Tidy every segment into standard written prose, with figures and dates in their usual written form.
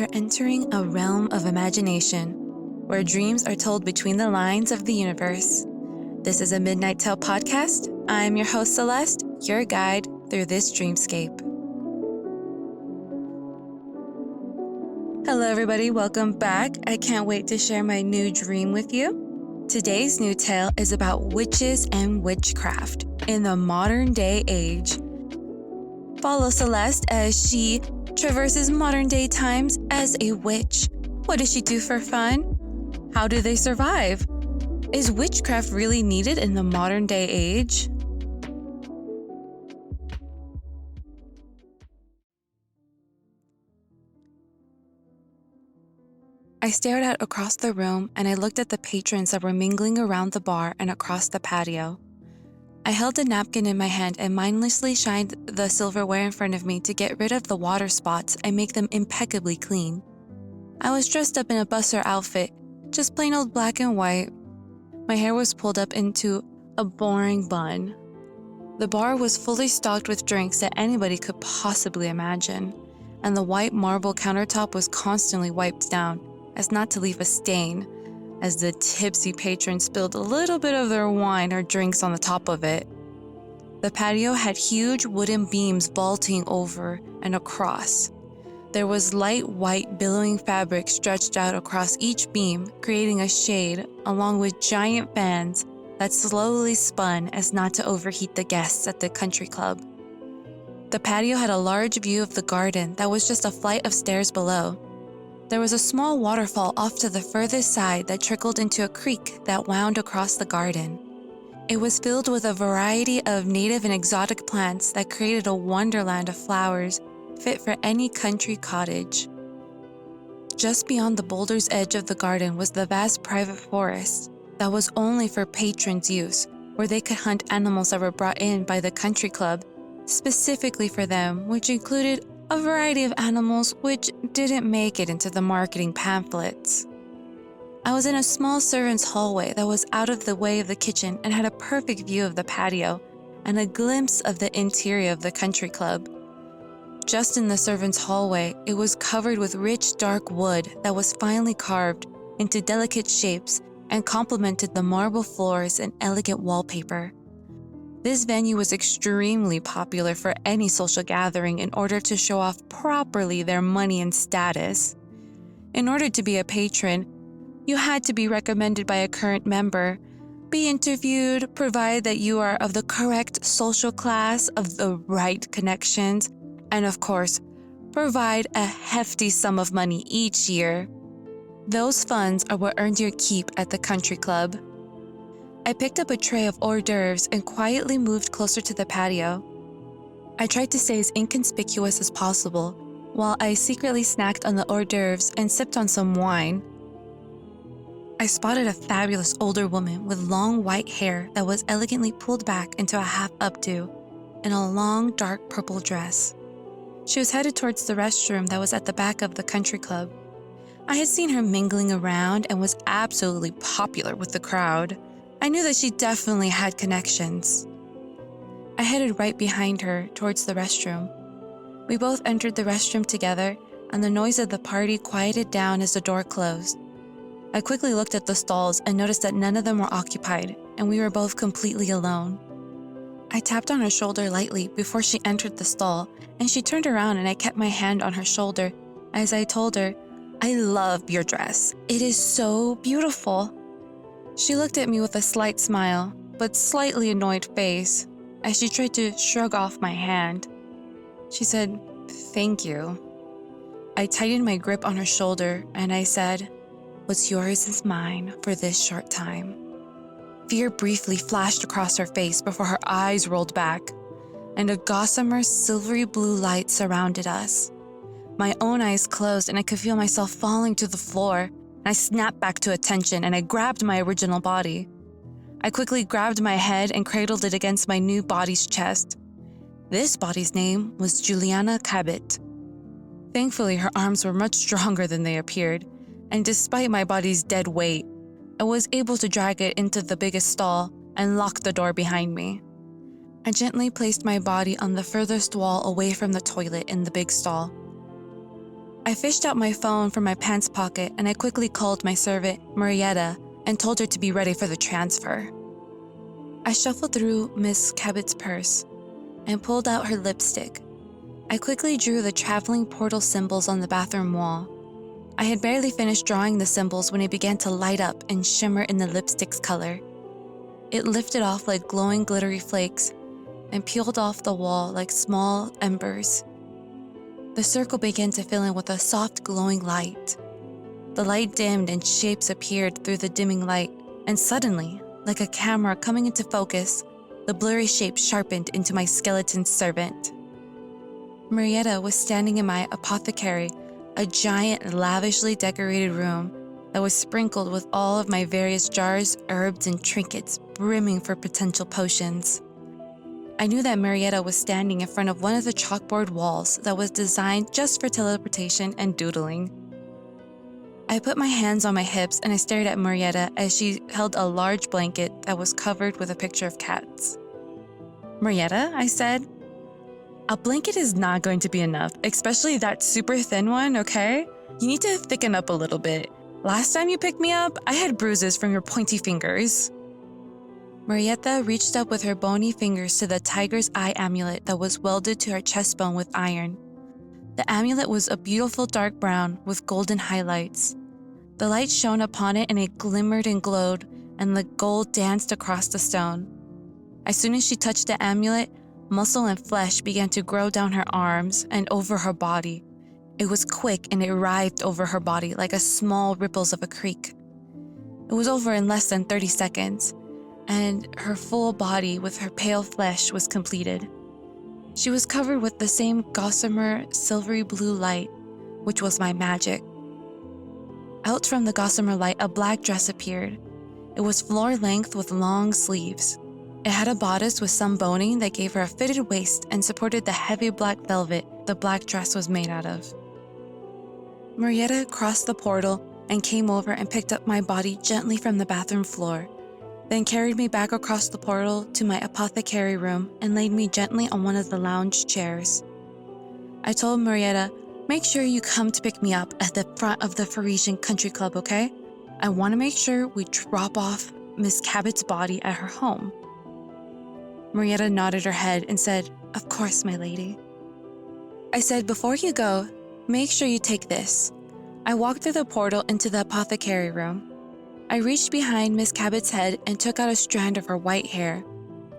you're entering a realm of imagination, where dreams are told between the lines of the universe. This is a Midnight Tale podcast. I'm your host, Celeste, your guide through this dreamscape. Hello, everybody. Welcome back. I can't wait to share my new dream with you. Today's new tale is about witches and witchcraft in the modern day age. Follow Celeste as she traverses modern day times as a witch. What does she do for fun? How do they survive? Is witchcraft really needed in the modern day age? I stared out across the room and I looked at the patrons that were mingling around the bar and across the patio. I held a napkin in my hand and mindlessly shined the silverware in front of me to get rid of the water spots and make them impeccably clean. I was dressed up in a busser outfit, just plain old black and white. My hair was pulled up into a boring bun. The bar was fully stocked with drinks that anybody could possibly imagine, and the white marble countertop was constantly wiped down as not to leave a stain, as the tipsy patrons spilled a little bit of their wine or drinks on the top of it. The patio had huge wooden beams vaulting over and across. There was light white billowing fabric stretched out across each beam, creating a shade, along with giant fans that slowly spun as not to overheat the guests at the country club. The patio had a large view of the garden that was just a flight of stairs below. There was a small waterfall off to the furthest side that trickled into a creek that wound across the garden. It was filled with a variety of native and exotic plants that created a wonderland of flowers fit for any country cottage. Just beyond the boulder's edge of the garden was the vast private forest that was only for patrons' use, where they could hunt animals that were brought in by the country club, specifically for them, which included a variety of animals which didn't make it into the marketing pamphlets. I was in a small servants' hallway that was out of the way of the kitchen and had a perfect view of the patio and a glimpse of the interior of the country club. Just in the servants' hallway, it was covered with rich dark wood that was finely carved into delicate shapes and complemented the marble floors and elegant wallpaper. This venue was extremely popular for any social gathering in order to show off properly their money and status. In order to be a patron, you had to be recommended by a current member, be interviewed, provide that you are of the correct social class, of the right connections, and of course, provide a hefty sum of money each year. Those funds are what earned your keep at the country club. I picked up a tray of hors d'oeuvres and quietly moved closer to the patio. I tried to stay as inconspicuous as possible, while I secretly snacked on the hors d'oeuvres and sipped on some wine. I spotted a fabulous older woman with long white hair that was elegantly pulled back into a half updo and a long dark purple dress. She was headed towards the restroom that was at the back of the country club. I had seen her mingling around and was absolutely popular with the crowd. I knew that she definitely had connections. I headed right behind her towards the restroom. We both entered the restroom together, and the noise of the party quieted down as the door closed. I quickly looked at the stalls and noticed that none of them were occupied, and we were both completely alone. I tapped on her shoulder lightly before she entered the stall, and she turned around and I kept my hand on her shoulder as I told her, "I love your dress. It is so beautiful." She looked at me with a slight smile, but slightly annoyed face, as she tried to shrug off my hand. She said, "Thank you." I tightened my grip on her shoulder and I said, "What's yours is mine for this short time." Fear briefly flashed across her face before her eyes rolled back, and a gossamer silvery blue light surrounded us. My own eyes closed and I could feel myself falling to the floor. I snapped back to attention and I grabbed my original body. I quickly grabbed my head and cradled it against my new body's chest. This body's name was Juliana Cabot. Thankfully, her arms were much stronger than they appeared, and despite my body's dead weight, I was able to drag it into the biggest stall and lock the door behind me. I gently placed my body on the furthest wall away from the toilet in the big stall. I fished out my phone from my pants pocket and I quickly called my servant, Marietta, and told her to be ready for the transfer. I shuffled through Miss Cabot's purse and pulled out her lipstick. I quickly drew the traveling portal symbols on the bathroom wall. I had barely finished drawing the symbols when it began to light up and shimmer in the lipstick's color. It lifted off like glowing glittery flakes and peeled off the wall like small embers. The circle began to fill in with a soft glowing light. The light dimmed and shapes appeared through the dimming light, and suddenly, like a camera coming into focus, the blurry shape sharpened into my skeleton servant. Marietta was standing in my apothecary, a giant, lavishly decorated room that was sprinkled with all of my various jars, herbs, and trinkets brimming for potential potions. I knew that Marietta was standing in front of one of the chalkboard walls that was designed just for teleportation and doodling. I put my hands on my hips and I stared at Marietta as she held a large blanket that was covered with a picture of cats. "Marietta," I said, "a blanket is not going to be enough, especially that super thin one, okay? You need to thicken up a little bit. Last time you picked me up, I had bruises from your pointy fingers." Marietta reached up with her bony fingers to the tiger's eye amulet that was welded to her chest bone with iron. The amulet was a beautiful dark brown with golden highlights. The light shone upon it and it glimmered and glowed, and the gold danced across the stone. As soon as she touched the amulet, muscle and flesh began to grow down her arms and over her body. It was quick and it writhed over her body like a small ripples of a creek. It was over in less than 30 seconds, and her full body with her pale flesh was completed. She was covered with the same gossamer silvery blue light, which was my magic. Out from the gossamer light, a black dress appeared. It was floor length with long sleeves. It had a bodice with some boning that gave her a fitted waist and supported the heavy black velvet the black dress was made out of. Marietta crossed the portal and came over and picked up my body gently from the bathroom floor, then carried me back across the portal to my apothecary room and laid me gently on one of the lounge chairs. I told Marietta, "Make sure you come to pick me up at the front of the Parisian country club, okay? I want to make sure we drop off Miss Cabot's body at her home." Marietta nodded her head and said, "Of course, my lady." I said, "Before you go, make sure you take this." I walked through the portal into the apothecary room. I reached behind Miss Cabot's head and took out a strand of her white hair.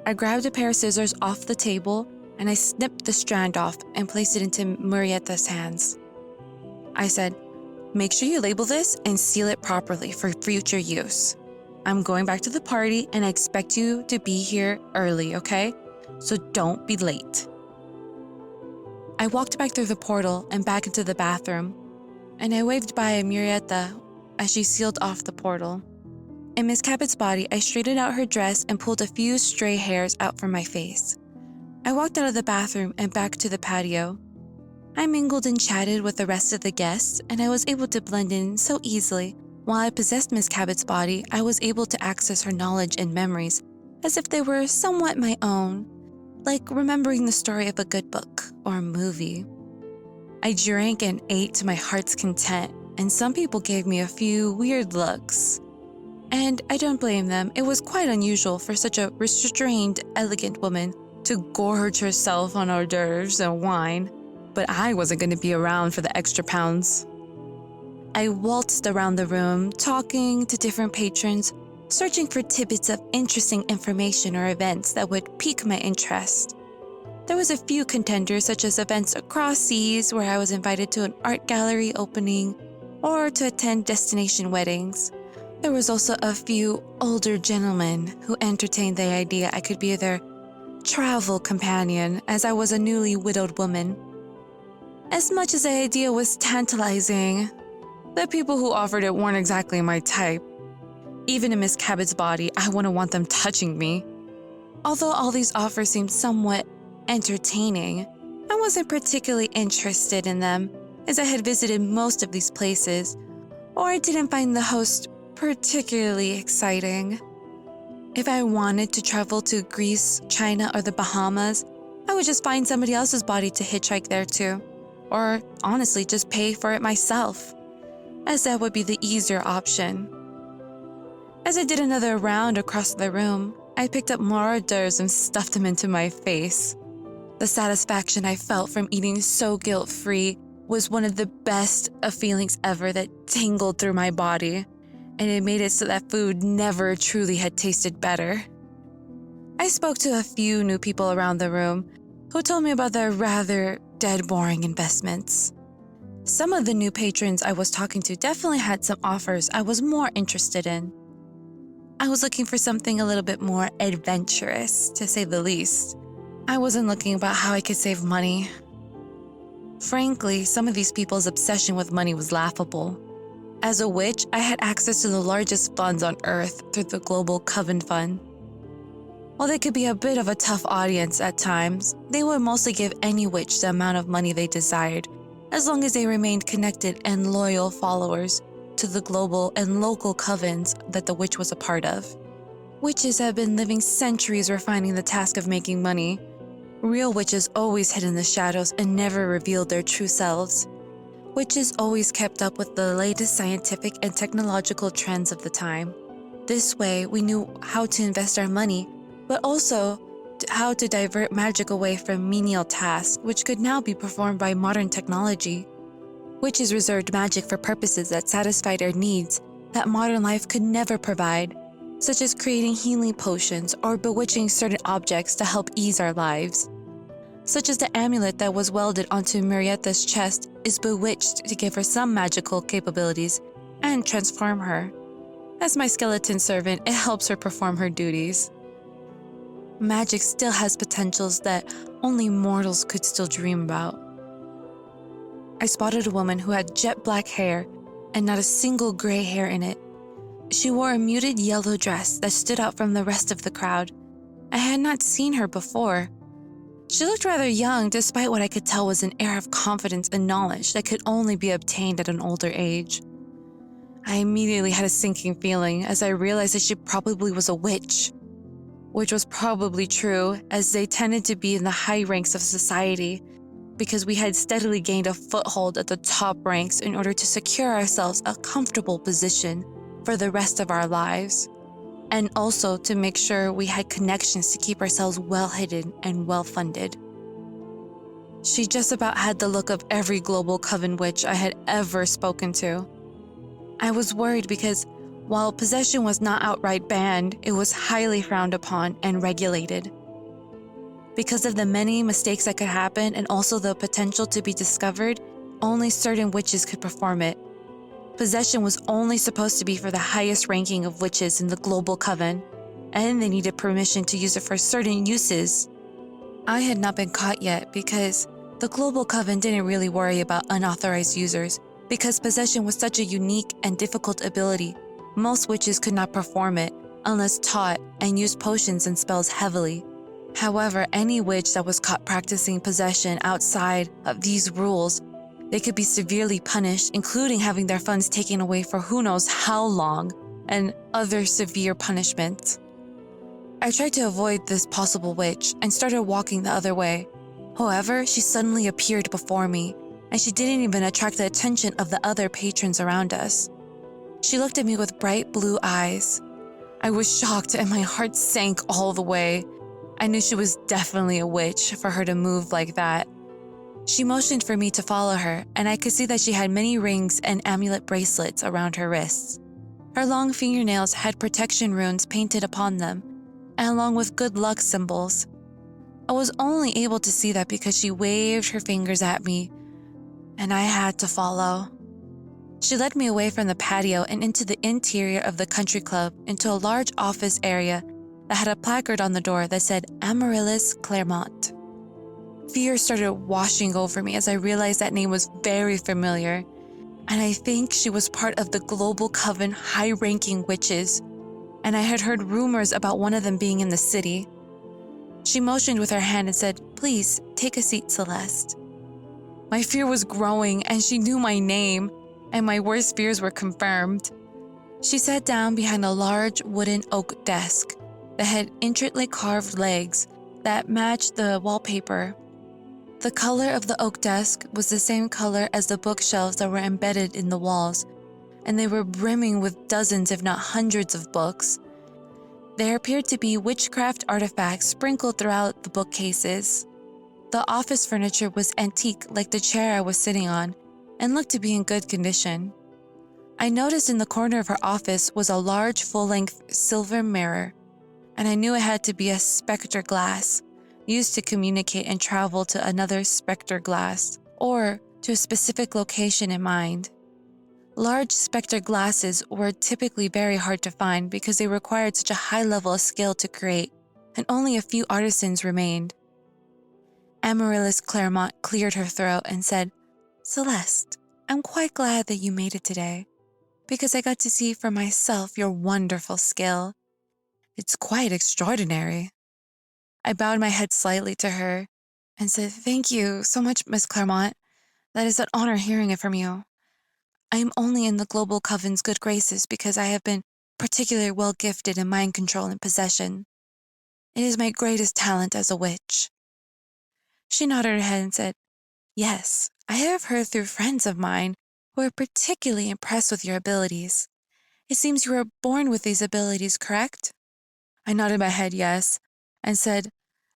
I grabbed a pair of scissors off the table and I snipped the strand off and placed it into Marietta's hands. I said, "Make sure you label this and seal it properly for future use. I'm going back to the party and I expect you to be here early, okay? So don't be late." I walked back through the portal and back into the bathroom, and I waved by Marietta as she sealed off the portal. In Miss Cabot's body, I straightened out her dress and pulled a few stray hairs out from my face. I walked out of the bathroom and back to the patio. I mingled and chatted with the rest of the guests, and I was able to blend in so easily. While I possessed Miss Cabot's body, I was able to access her knowledge and memories as if they were somewhat my own, like remembering the story of a good book or a movie. I drank and ate to my heart's content, and some people gave me a few weird looks. And I don't blame them. It was quite unusual for such a restrained, elegant woman to gorge herself on hors d'oeuvres and wine, but I wasn't going to be around for the extra pounds. I waltzed around the room, talking to different patrons, searching for tidbits of interesting information or events that would pique my interest. There was a few contenders, such as events across seas where I was invited to an art gallery opening or to attend destination weddings. There was also a few older gentlemen who entertained the idea I could be their travel companion, as I was a newly widowed woman. As much as the idea was tantalizing, the people who offered it weren't exactly my type. Even in Miss Cabot's body, I wouldn't want them touching me. Although all these offers seemed somewhat entertaining, I wasn't particularly interested in them, as I had visited most of these places, or I didn't find the host particularly exciting. If I wanted to travel to Greece, China, or the Bahamas, I would just find somebody else's body to hitchhike there to. or honestly just pay for it myself, as that would be the easier option. As I did another round across the room, I picked up more hors d'oeuvres and stuffed them into my face. The satisfaction I felt from eating so guilt-free was one of the best of feelings ever that tingled through my body, and it made it so that food never truly had tasted better. I spoke to a few new people around the room who told me about their rather dead boring investments. Some of the new patrons I was talking to definitely had some offers I was more interested in. I was looking for something a little bit more adventurous, to say the least. I wasn't looking about how I could save money. Frankly, some of these people's obsession with money was laughable. As a witch, I had access to the largest funds on Earth through the global coven fund. While they could be a bit of a tough audience at times, they would mostly give any witch the amount of money they desired, as long as they remained connected and loyal followers to the global and local covens that the witch was a part of. Witches have been living centuries refining the task of making money. Real witches always hid in the shadows and never revealed their true selves. Witches always kept up with the latest scientific and technological trends of the time. This way, we knew how to invest our money, but also how to divert magic away from menial tasks, which could now be performed by modern technology. Witches reserved magic for purposes that satisfied our needs that modern life could never provide, such as creating healing potions or bewitching certain objects to help ease our lives. Such as the amulet that was welded onto Marietta's chest is bewitched to give her some magical capabilities and transform her. As my skeleton servant, it helps her perform her duties. Magic still has potentials that only mortals could still dream about. I spotted a woman who had jet black hair and not a single gray hair in it. She wore a muted yellow dress that stood out from the rest of the crowd. I had not seen her before. She looked rather young, despite what I could tell was an air of confidence and knowledge that could only be obtained at an older age. I immediately had a sinking feeling as I realized that she probably was a witch. Which was probably true, as they tended to be in the high ranks of society, because we had steadily gained a foothold at the top ranks in order to secure ourselves a comfortable position for the rest of our lives, and also to make sure we had connections to keep ourselves well hidden and well funded. She just about had the look of every global coven witch I had ever spoken to. I was worried because while possession was not outright banned, it was highly frowned upon and regulated. Because of the many mistakes that could happen and also the potential to be discovered, only certain witches could perform it. Possession was only supposed to be for the highest ranking of witches in the global coven, and they needed permission to use it for certain uses. I had not been caught yet because the global coven didn't really worry about unauthorized users, because possession was such a unique and difficult ability. Most witches could not perform it unless taught and used potions and spells heavily. However, any witch that was caught practicing possession outside of these rules, they could be severely punished, including having their funds taken away for who knows how long, and other severe punishments. I tried to avoid this possible witch and started walking the other way. However, she suddenly appeared before me, and she didn't even attract the attention of the other patrons around us. She looked at me with bright blue eyes. I was shocked and my heart sank all the way. I knew she was definitely a witch for her to move like that. She motioned for me to follow her, and I could see that she had many rings and amulet bracelets around her wrists. Her long fingernails had protection runes painted upon them, and along with good luck symbols. I was only able to see that because she waved her fingers at me, and I had to follow. She led me away from the patio and into the interior of the country club into a large office area that had a placard on the door that said Amaryllis Claremont. Fear started washing over me as I realized that name was very familiar, and I think she was part of the global coven high-ranking witches, and I had heard rumors about one of them being in the city. She motioned with her hand and said, "Please, take a seat, Celeste." My fear was growing, and she knew my name, and my worst fears were confirmed. She sat down behind a large wooden oak desk that had intricately carved legs that matched the wallpaper. The color of the oak desk was the same color as the bookshelves that were embedded in the walls, and they were brimming with dozens if not hundreds of books. There appeared to be witchcraft artifacts sprinkled throughout the bookcases. The office furniture was antique like the chair I was sitting on, and looked to be in good condition. I noticed in the corner of her office was a large full-length silver mirror, and I knew it had to be a spectre glass, used to communicate and travel to another spectre glass, or to a specific location in mind. Large spectre glasses were typically very hard to find because they required such a high level of skill to create, and only a few artisans remained. Amaryllis Claremont cleared her throat and said, "Celeste, I'm quite glad that you made it today, because I got to see for myself your wonderful skill. It's quite extraordinary." I bowed my head slightly to her and said, "Thank you so much, Miss Claremont. That is an honor hearing it from you. I am only in the global coven's good graces because I have been particularly well gifted in mind control and possession. It is my greatest talent as a witch." She nodded her head and said, "Yes, I have heard through friends of mine who are particularly impressed with your abilities. It seems you were born with these abilities, correct?" I nodded my head yes, and said,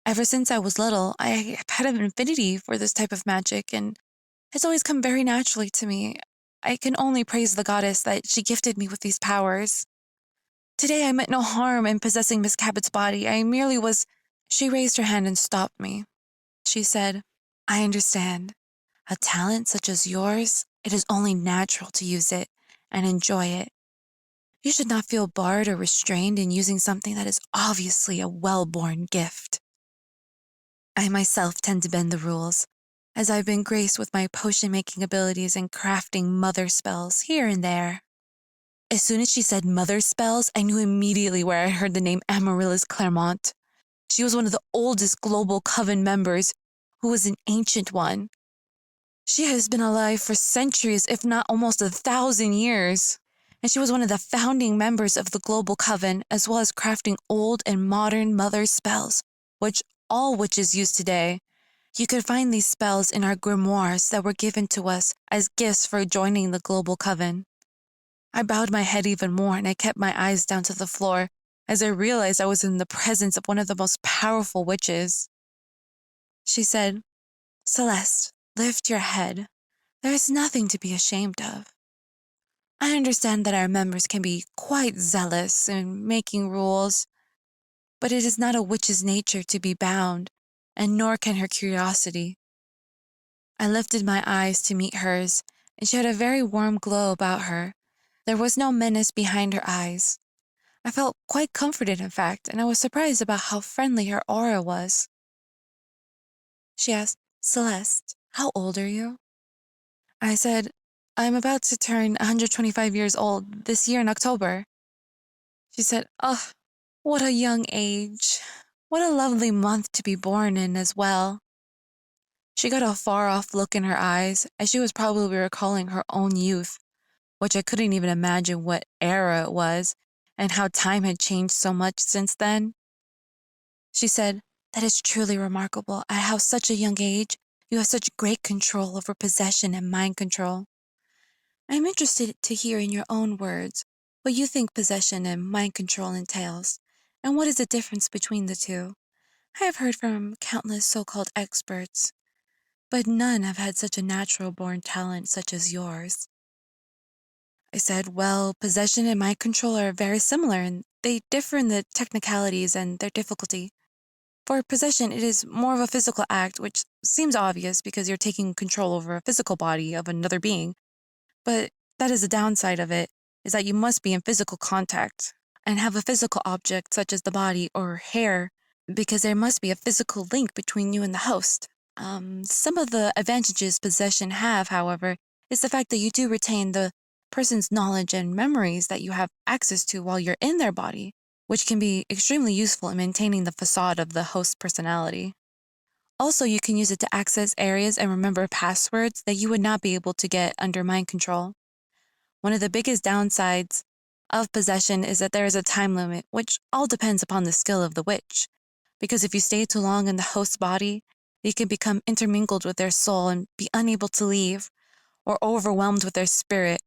"Ever since I was little, I have had an affinity for this type of magic, and it's always come very naturally to me. I can only praise the goddess that she gifted me with these powers. Today I meant no harm in possessing Miss Cabot's body. I merely was—" She raised her hand and stopped me. She said, "I understand. A talent such as yours, it is only natural to use it and enjoy it. You should not feel barred or restrained in using something that is obviously a well-born gift. I myself tend to bend the rules, as I've been graced with my potion-making abilities and crafting mother spells here and there." As soon as she said mother spells, I knew immediately where I heard the name Amaryllis Claremont. She was one of the oldest global coven members, who was an ancient one. She has been alive for centuries, if not almost 1,000 years. And she was one of the founding members of the global coven, as well as crafting old and modern mother spells, which all witches use today. You could find these spells in our grimoires that were given to us as gifts for joining the global coven. I bowed my head even more, and I kept my eyes down to the floor as I realized I was in the presence of one of the most powerful witches. She said, "Celeste, lift your head. There is nothing to be ashamed of. I understand that our members can be quite zealous in making rules, but it is not a witch's nature to be bound, and nor can her curiosity." I lifted my eyes to meet hers, and she had a very warm glow about her. There was no menace behind her eyes. I felt quite comforted, in fact, and I was surprised about how friendly her aura was. She asked, "Celeste, how old are you?" I said, "I'm about to turn 125 years old this year in October." She said, "Oh, what a young age. What a lovely month to be born in as well." She got a far-off look in her eyes, as she was probably recalling her own youth, which I couldn't even imagine what era it was, and how time had changed so much since then. She said, "That is truly remarkable. At how such a young age, you have such great control over possession and mind control. I am interested to hear in your own words what you think possession and mind control entails, and what is the difference between the two. I have heard from countless so-called experts, but none have had such a natural-born talent such as yours." I said, "Well, possession and mind control are very similar, and they differ in the technicalities and their difficulty. For possession, it is more of a physical act, which seems obvious because you're taking control over a physical body of another being. But that is the downside of it, is that you must be in physical contact and have a physical object such as the body or hair, because there must be a physical link between you and the host. Some of the advantages possession have, however, is the fact that you do retain the person's knowledge and memories that you have access to while you're in their body, which can be extremely useful in maintaining the facade of the host's personality. Also, you can use it to access areas and remember passwords that you would not be able to get under mind control. One of the biggest downsides of possession is that there is a time limit, which all depends upon the skill of the witch, because if you stay too long in the host's body, You can become intermingled with their soul and be unable to leave, or overwhelmed with their spirit.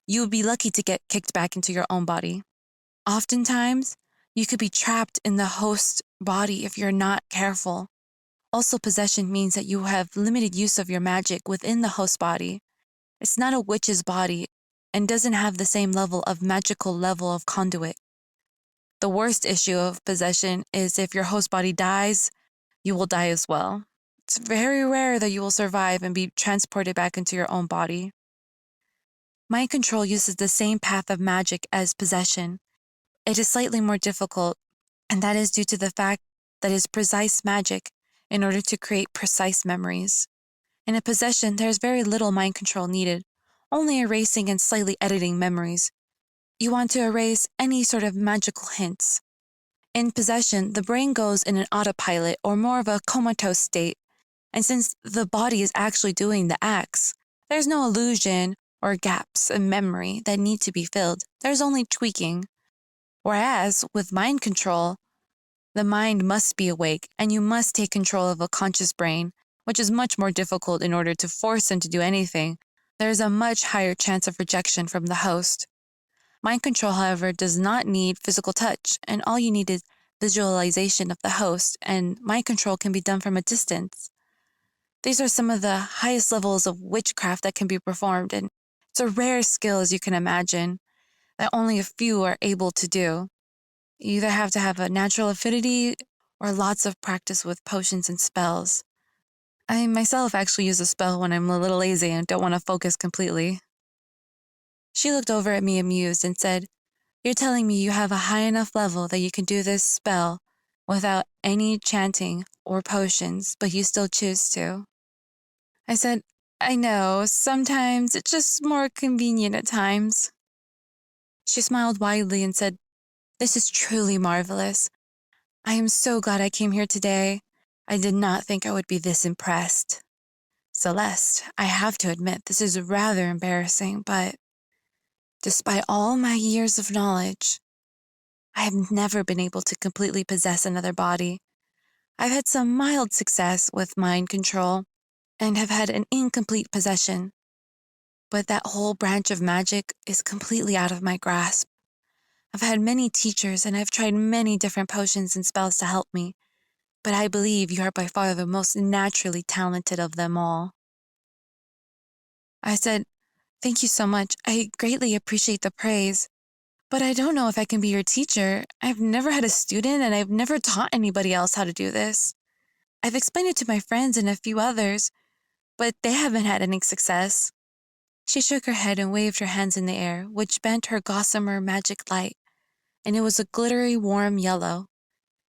You would be lucky to get kicked back into your own body. Oftentimes, you could be trapped in the host body if you're not careful. Also, possession means that you have limited use of your magic within the host body. It's not a witch's body and doesn't have the same level of conduit. The worst issue of possession is if your host body dies, you will die as well. It's very rare that you will survive and be transported back into your own body. Mind control uses the same path of magic as possession. It is slightly more difficult, and that is due to the fact that it is precise magic in order to create precise memories. In a possession, there is very little mind control needed, only erasing and slightly editing memories. You want to erase any sort of magical hints. In possession, the brain goes in an autopilot or more of a comatose state, and since the body is actually doing the acts, there's no illusion or gaps in memory that need to be filled. There's only tweaking. Whereas, with mind control, the mind must be awake, and you must take control of a conscious brain, which is much more difficult in order to force them to do anything. There is a much higher chance of rejection from the host. Mind control, however, does not need physical touch, and all you need is visualization of the host, and mind control can be done from a distance. These are some of the highest levels of witchcraft that can be performed, and it's a rare skill, as you can imagine, that only a few are able to do. You either have to have a natural affinity or lots of practice with potions and spells. I myself actually use a spell when I'm a little lazy and don't want to focus completely. She looked over at me amused and said, "You're telling me you have a high enough level that you can do this spell without any chanting or potions, but you still choose to." I said, "I know, sometimes it's just more convenient at times." She smiled widely and said, "This is truly marvelous. I am so glad I came here today. I did not think I would be this impressed. Celeste, I have to admit this is rather embarrassing, but despite all my years of knowledge, I have never been able to completely possess another body. I've had some mild success with mind control and have had an incomplete possession, but that whole branch of magic is completely out of my grasp. I've had many teachers and I've tried many different potions and spells to help me, but I believe you are by far the most naturally talented of them all." I said, "Thank you so much. I greatly appreciate the praise, but I don't know if I can be your teacher. I've never had a student and I've never taught anybody else how to do this. I've explained it to my friends and a few others, but they haven't had any success." She shook her head and waved her hands in the air, which bent her gossamer magic light, and it was a glittery warm yellow.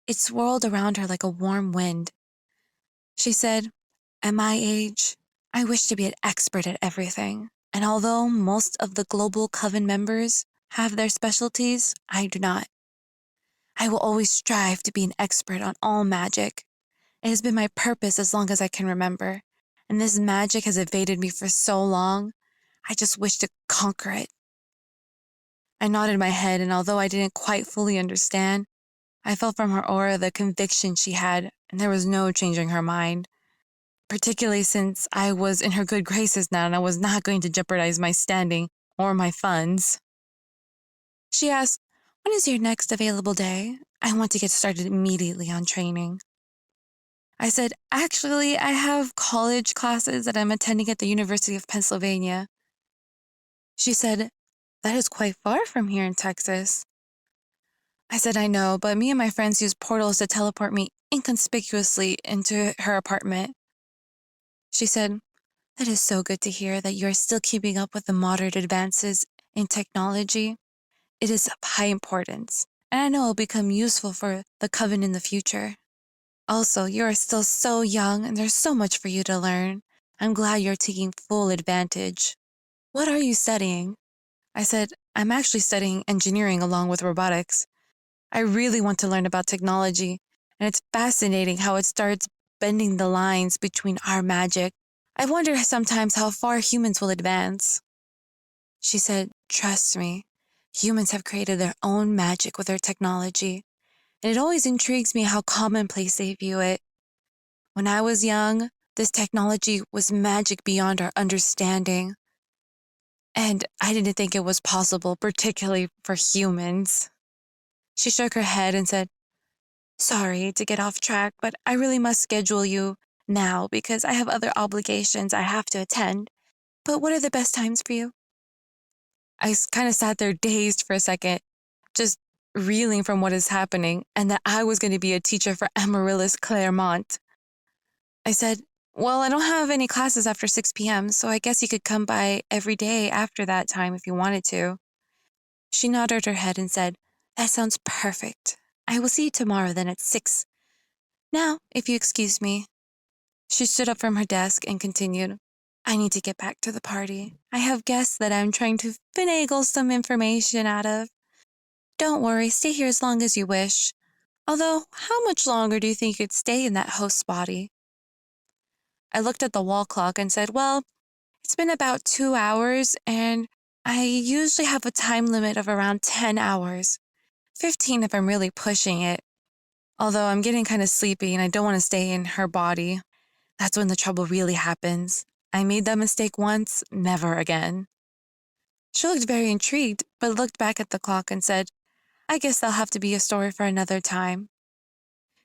It swirled around her like a warm wind. She said, "At my age, I wish to be an expert at everything, and although most of the global coven members have their specialties, I do not. I will always strive to be an expert on all magic. It has been my purpose as long as I can remember, and this magic has evaded me for so long, I just wish to conquer it." I nodded my head, and although I didn't quite fully understand, I felt from her aura the conviction she had, and there was no changing her mind, particularly since I was in her good graces now and I was not going to jeopardize my standing or my funds. She asked, "When is your next available day? I want to get started immediately on training." I said, "Actually, I have college classes that I'm attending at the University of Pennsylvania." She said, "That is quite far from here in Texas." I said, "I know, but me and my friends use portals to teleport me inconspicuously into her apartment." She said, "That is so good to hear that you are still keeping up with the modern advances in technology. It is of high importance, and I know it will become useful for the coven in the future. Also, you are still so young and there's so much for you to learn. I'm glad you're taking full advantage. What are you studying?" I said, "I'm actually studying engineering along with robotics. I really want to learn about technology, and it's fascinating how it starts bending the lines between our magic. I wonder sometimes how far humans will advance." She said, "Trust me, humans have created their own magic with their technology, and it always intrigues me how commonplace they view it. When I was young, this technology was magic beyond our understanding. And I didn't think it was possible, particularly for humans. She shook her head and said, "Sorry to get off track, but I really must schedule you now because I have other obligations I have to attend. But what are the best times for you?" I kind of sat there dazed for a second, just reeling from what is happening and that I was going to be a teacher for Amaryllis Claremont. I said, "Well, I don't have any classes after 6 p.m., so I guess you could come by every day after that time if you wanted to." She nodded her head and said, "That sounds perfect. I will see you tomorrow then at 6. Now, if you excuse me." She stood up from her desk and continued, "I need to get back to the party. I have guests that I'm trying to finagle some information out of. Don't worry, stay here as long as you wish. Although, how much longer do you think you'd stay in that host's body?" I looked at the wall clock and said, "Well, it's been about 2 hours, and I usually have a time limit of around 10 hours. 15 if I'm really pushing it. Although I'm getting kind of sleepy and I don't want to stay in her body. That's when the trouble really happens. I made that mistake once, never again." She looked very intrigued, but looked back at the clock and said, "I guess that'll have to be a story for another time."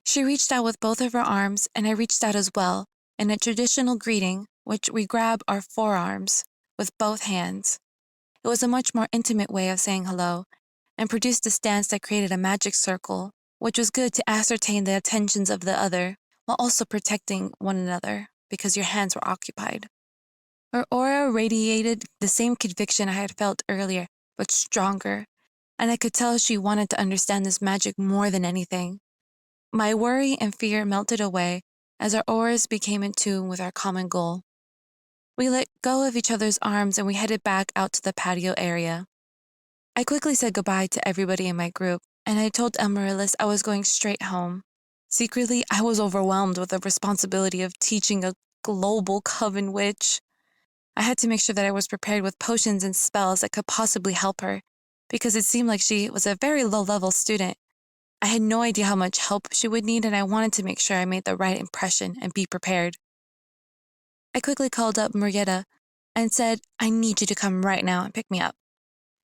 She reached out with both of her arms, and I reached out as well, in a traditional greeting, which we grab our forearms with both hands. It was a much more intimate way of saying hello, and produced a stance that created a magic circle, which was good to ascertain the attentions of the other, while also protecting one another, because your hands were occupied. Her aura radiated the same conviction I had felt earlier, but stronger, and I could tell she wanted to understand this magic more than anything. My worry and fear melted away as our auras became in tune with our common goal. We let go of each other's arms and we headed back out to the patio area. I quickly said goodbye to everybody in my group, and I told Amaryllis I was going straight home. Secretly, I was overwhelmed with the responsibility of teaching a global coven witch. I had to make sure that I was prepared with potions and spells that could possibly help her, because it seemed like she was a very low-level student. I had no idea how much help she would need, and I wanted to make sure I made the right impression and be prepared. I quickly called up Marietta and said, "I need you to come right now and pick me up."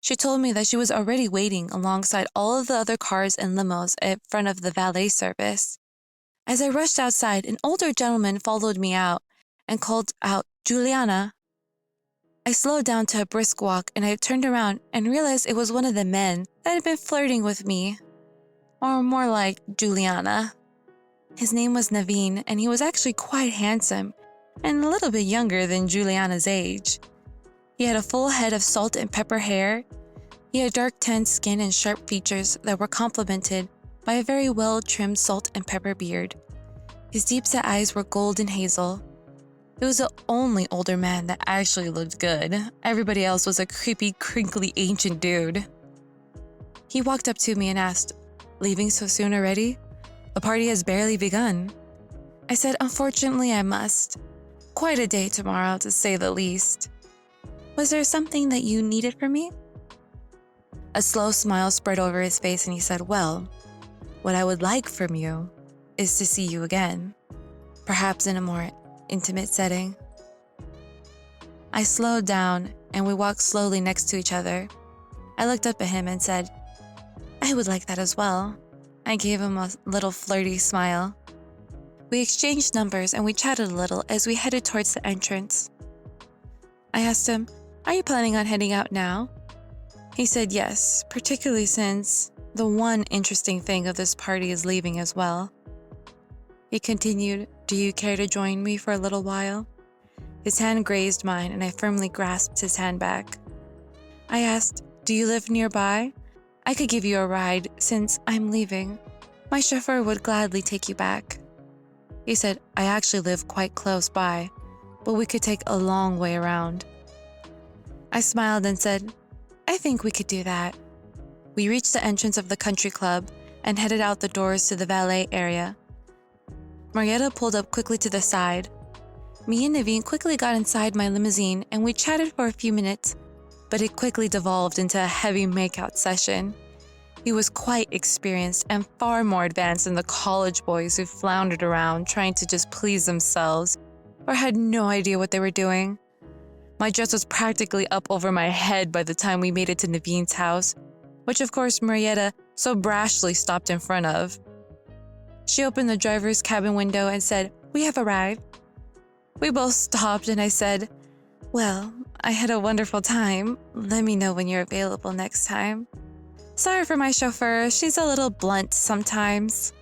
She told me that she was already waiting alongside all of the other cars and limos in front of the valet service. As I rushed outside, an older gentleman followed me out and called out, "Juliana." I slowed down to a brisk walk, and I turned around and realized it was one of the men that had been flirting with me. Or more like Juliana. His name was Naveen, and he was actually quite handsome and a little bit younger than Juliana's age. He had a full head of salt and pepper hair. He had dark tanned skin and sharp features that were complemented by a very well-trimmed salt and pepper beard. His deep-set eyes were golden hazel. He was the only older man that actually looked good. Everybody else was a creepy, crinkly, ancient dude. He walked up to me and asked, "Leaving so soon already? The party has barely begun." I said, "Unfortunately, I must. Quite a day tomorrow, to say the least. Was there something that you needed from me?" A slow smile spread over his face, and he said, "Well, what I would like from you is to see you again, perhaps in a more intimate setting." I slowed down, and we walked slowly next to each other. I looked up at him and said, "I would like that as well." I gave him a little flirty smile. We exchanged numbers and we chatted a little as we headed towards the entrance. I asked him, "Are you planning on heading out now?" He said yes, particularly since the one interesting thing of this party is leaving as well. He continued, "Do you care to join me for a little while?" His hand grazed mine and I firmly grasped his hand back. I asked, "Do you live nearby? I could give you a ride since I'm leaving. My chauffeur would gladly take you back." He said, "I actually live quite close by, but we could take a long way around." I smiled and said, "I think we could do that." We reached the entrance of the country club and headed out the doors to the valet area. Marietta pulled up quickly to the side. Me and Naveen quickly got inside my limousine and we chatted for a few minutes, but it quickly devolved into a heavy makeout session. He was quite experienced and far more advanced than the college boys who floundered around trying to just please themselves or had no idea what they were doing. My dress was practically up over my head by the time we made it to Naveen's house, which of course Marietta so brashly stopped in front of. She opened the driver's cabin window and said, "We have arrived." We both stopped and I said, "Well, I had a wonderful time. Let me know when you're available next time. Sorry for my chauffeur, she's a little blunt sometimes."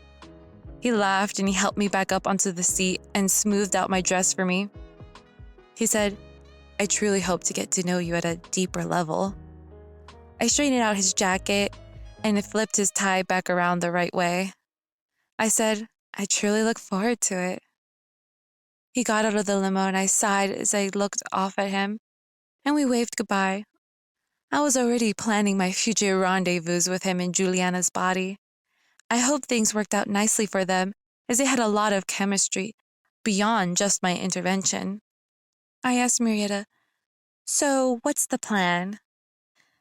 He laughed and he helped me back up onto the seat and smoothed out my dress for me. He said, "I truly hope to get to know you at a deeper level." I straightened out his jacket and flipped his tie back around the right way. I said, "I truly look forward to it." He got out of the limo and I sighed as I looked off at him, and we waved goodbye. I was already planning my future rendezvous with him in Juliana's body. I hope things worked out nicely for them, as they had a lot of chemistry, beyond just my intervention. I asked Marietta, "So, what's the plan?"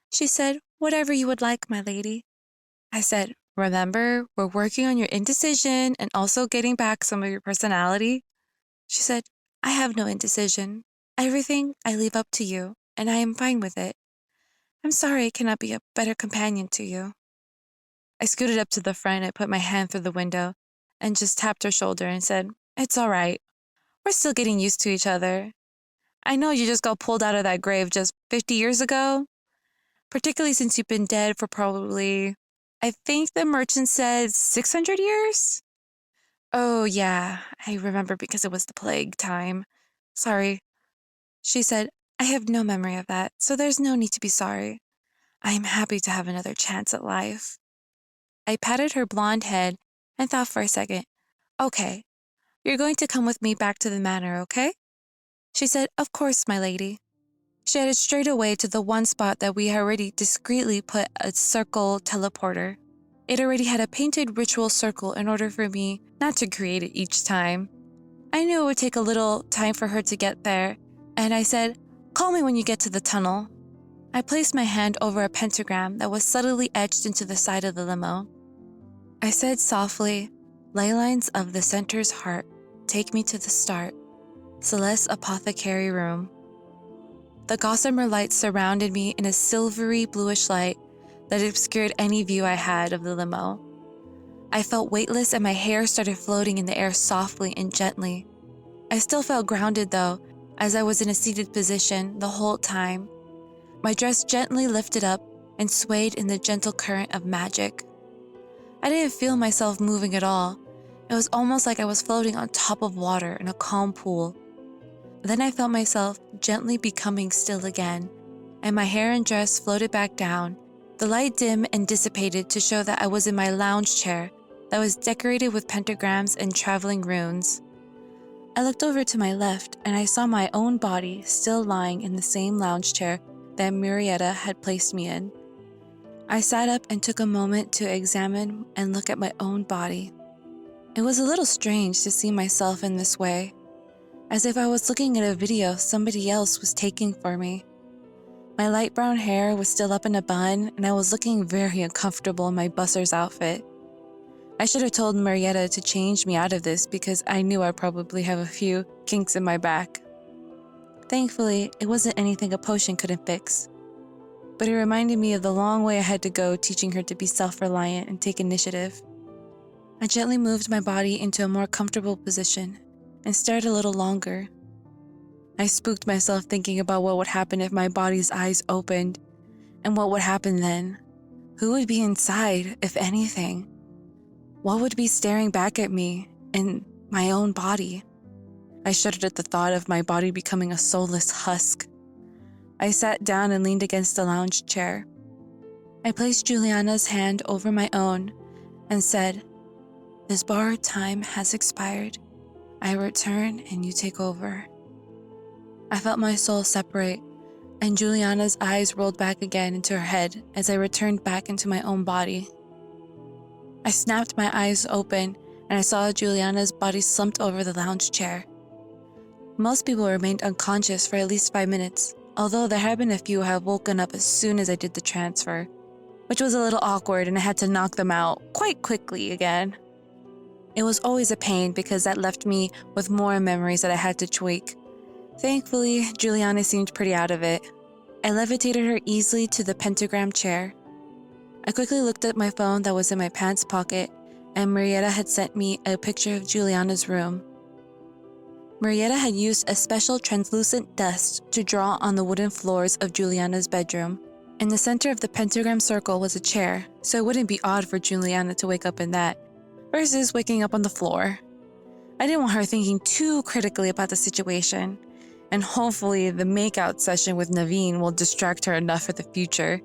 She said, "Whatever you would like, my lady." I said, "Remember, we're working on your indecision and also getting back some of your personality." She said, "I have no indecision. Everything I leave up to you, and I am fine with it. I'm sorry I cannot be a better companion to you." I scooted up to the front and put my hand through the window and just tapped her shoulder and said, "It's all right. We're still getting used to each other. I know you just got pulled out of that grave just 50 years ago, particularly since you've been dead for probably, I think the merchant said 600 years? Oh, yeah, I remember because it was the plague time. Sorry." She said, "I have no memory of that, so there's no need to be sorry. I am happy to have another chance at life." I patted her blonde head and thought for a second. "Okay, you're going to come with me back to the manor, okay?" She said, "Of course, my lady." She headed straight away to the one spot that we had already discreetly put a circle teleporter. It already had a painted ritual circle in order for me not to create it each time. I knew it would take a little time for her to get there, and I said, "Call me when you get to the tunnel." I placed my hand over a pentagram that was subtly etched into the side of the limo. I said softly, "Ley lines of the center's heart, take me to the start. Celeste apothecary room." The gossamer lights surrounded me in a silvery bluish light that obscured any view I had of the limo. I felt weightless and my hair started floating in the air softly and gently. I still felt grounded though, as I was in a seated position the whole time. My dress gently lifted up and swayed in the gentle current of magic. I didn't feel myself moving at all. It was almost like I was floating on top of water in a calm pool. Then I felt myself gently becoming still again, and my hair and dress floated back down. The light dimmed and dissipated to show that I was in my lounge chair that was decorated with pentagrams and traveling runes. I looked over to my left and I saw my own body still lying in the same lounge chair that Marietta had placed me in. I sat up and took a moment to examine and look at my own body. It was a little strange to see myself in this way, as if I was looking at a video somebody else was taking for me. My light brown hair was still up in a bun, and I was looking very uncomfortable in my busser's outfit. I should have told Marietta to change me out of this because I knew I'd probably have a few kinks in my back. Thankfully, it wasn't anything a potion couldn't fix, but it reminded me of the long way I had to go teaching her to be self-reliant and take initiative. I gently moved my body into a more comfortable position and stared a little longer. I spooked myself thinking about what would happen if my body's eyes opened, and what would happen then. Who would be inside, if anything? What would be staring back at me in my own body? I shuddered at the thought of my body becoming a soulless husk. I sat down and leaned against the lounge chair. I placed Juliana's hand over my own and said, "This borrowed time has expired. I return and you take over." I felt my soul separate, and Juliana's eyes rolled back again into her head as I returned back into my own body. I snapped my eyes open, and I saw Juliana's body slumped over the lounge chair. Most people remained unconscious for at least 5 minutes, although there had been a few who had woken up as soon as I did the transfer, which was a little awkward and I had to knock them out quite quickly again. It was always a pain because that left me with more memories that I had to tweak. Thankfully, Juliana seemed pretty out of it. I levitated her easily to the pentagram chair. I quickly looked at my phone that was in my pants pocket, and Marietta had sent me a picture of Juliana's room. Marietta had used a special translucent dust to draw on the wooden floors of Juliana's bedroom. In the center of the pentagram circle was a chair, so it wouldn't be odd for Juliana to wake up in that, versus waking up on the floor. I didn't want her thinking too critically about the situation, and hopefully the makeout session with Naveen will distract her enough for the future.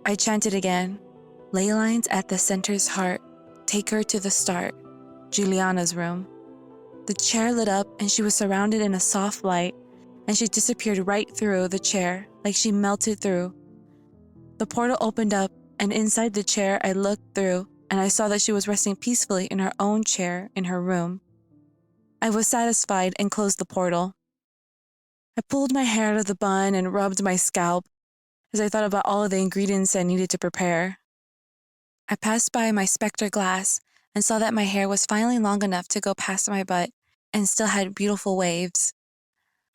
I chanted again, ley lines at the center's heart, take her to the start, Juliana's room. The chair lit up and she was surrounded in a soft light, and she disappeared right through the chair, like she melted through. The portal opened up, and inside the chair I looked through, and I saw that she was resting peacefully in her own chair in her room. I was satisfied and closed the portal. I pulled my hair out of the bun and rubbed my scalp as I thought about all of the ingredients I needed to prepare. I passed by my spectre glass and saw that my hair was finally long enough to go past my butt and still had beautiful waves.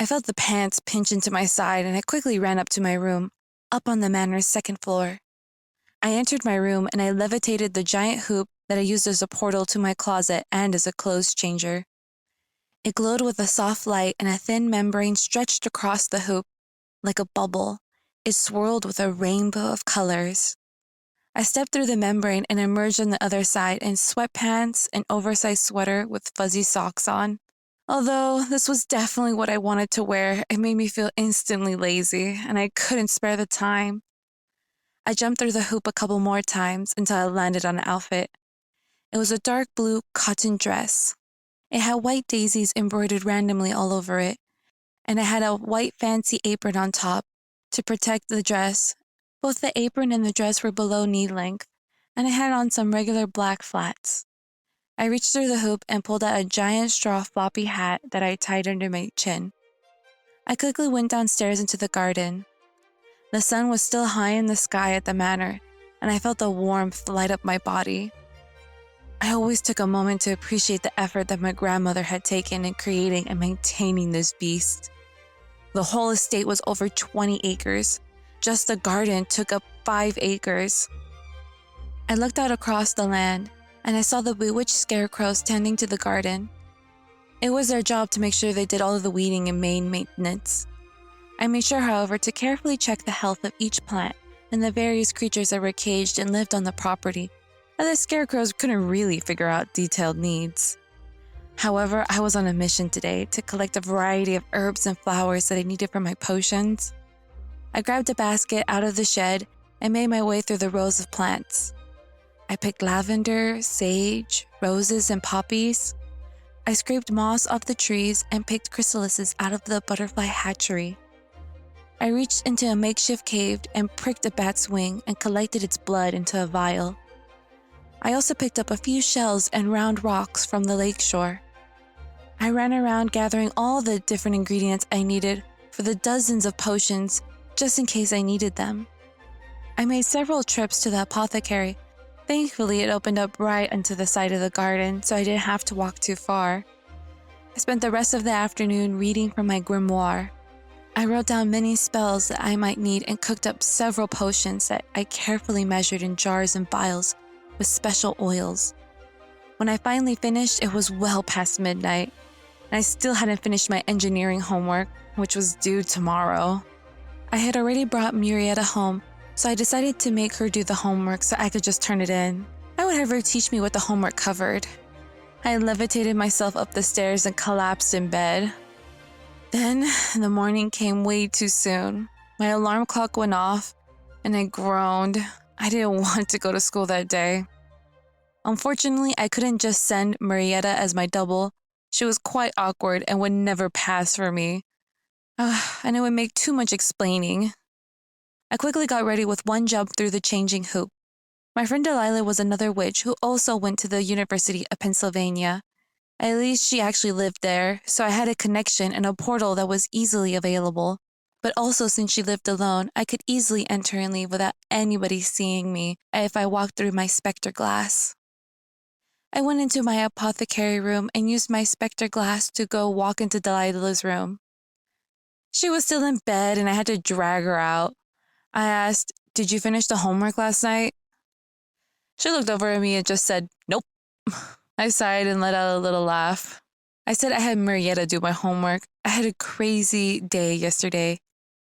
I felt the pants pinch into my side and I quickly ran up to my room, up on the manor's second floor. I entered my room and I levitated the giant hoop that I used as a portal to my closet and as a clothes changer. It glowed with a soft light and a thin membrane stretched across the hoop like a bubble. It swirled with a rainbow of colors. I stepped through the membrane and emerged on the other side in sweatpants, an oversized sweater with fuzzy socks on. Although this was definitely what I wanted to wear, it made me feel instantly lazy, and I couldn't spare the time. I jumped through the hoop a couple more times until I landed on an outfit. It was a dark blue cotton dress. It had white daisies embroidered randomly all over it, and it had a white fancy apron on top to protect the dress. Both the apron and the dress were below knee length, and I had on some regular black flats. I reached through the hoop and pulled out a giant straw floppy hat that I tied under my chin. I quickly went downstairs into the garden. The sun was still high in the sky at the manor, and I felt the warmth light up my body. I always took a moment to appreciate the effort that my grandmother had taken in creating and maintaining this beast. The whole estate was over 20 acres. Just the garden took up 5 acres. I looked out across the land, and I saw the bewitched scarecrows tending to the garden. It was their job to make sure they did all of the weeding and main maintenance. I made sure, however, to carefully check the health of each plant and the various creatures that were caged and lived on the property, as the scarecrows couldn't really figure out detailed needs. However, I was on a mission today to collect a variety of herbs and flowers that I needed for my potions. I grabbed a basket out of the shed and made my way through the rows of plants. I picked lavender, sage, roses, and poppies. I scraped moss off the trees and picked chrysalises out of the butterfly hatchery. I reached into a makeshift cave and pricked a bat's wing and collected its blood into a vial. I also picked up a few shells and round rocks from the lakeshore. I ran around gathering all the different ingredients I needed for the dozens of potions just in case I needed them. I made several trips to the apothecary. Thankfully, it opened up right onto the side of the garden, so I didn't have to walk too far. I spent the rest of the afternoon reading from my grimoire. I wrote down many spells that I might need and cooked up several potions that I carefully measured in jars and vials with special oils. When I finally finished, it was well past midnight, and I still hadn't finished my engineering homework, which was due tomorrow. I had already brought Murietta home, so I decided to make her do the homework so I could just turn it in. I would have her teach me what the homework covered. I levitated myself up the stairs and collapsed in bed. Then, the morning came way too soon. My alarm clock went off, and I groaned. I didn't want to go to school that day. Unfortunately, I couldn't just send Marietta as my double. She was quite awkward and would never pass for me. And it would make too much explaining. I quickly got ready with one jump through the changing hoop. My friend Delilah was another witch who also went to the University of Pennsylvania. At least she actually lived there, so I had a connection and a portal that was easily available. But also, since she lived alone, I could easily enter and leave without anybody seeing me if I walked through my specter glass. I went into my apothecary room and used my specter glass to go walk into Delilah's room. She was still in bed and I had to drag her out. I asked, "Did you finish the homework last night?" She looked over at me and just said, "Nope." I sighed and let out a little laugh. I said I had Marietta do my homework. I had a crazy day yesterday.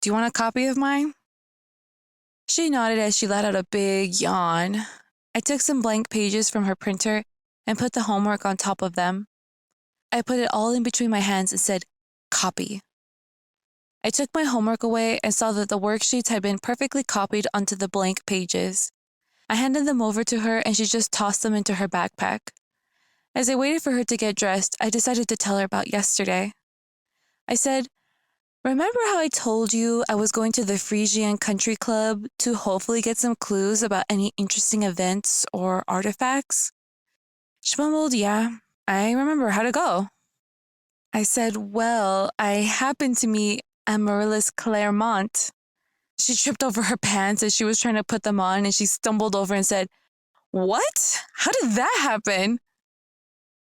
Do you want a copy of mine? She nodded as she let out a big yawn. I took some blank pages from her printer and put the homework on top of them. I put it all in between my hands and said, "Copy." I took my homework away and saw that the worksheets had been perfectly copied onto the blank pages. I handed them over to her and she just tossed them into her backpack. As I waited for her to get dressed, I decided to tell her about yesterday. I said, "Remember how I told you I was going to the Frisian Country Club to hopefully get some clues about any interesting events or artifacts?" She mumbled, "Yeah, I remember. How'd it go?" I said, "Well, I happened to meet Amaryllis Claremont." She tripped over her pants as she was trying to put them on and she stumbled over and said, "What? How did that happen?"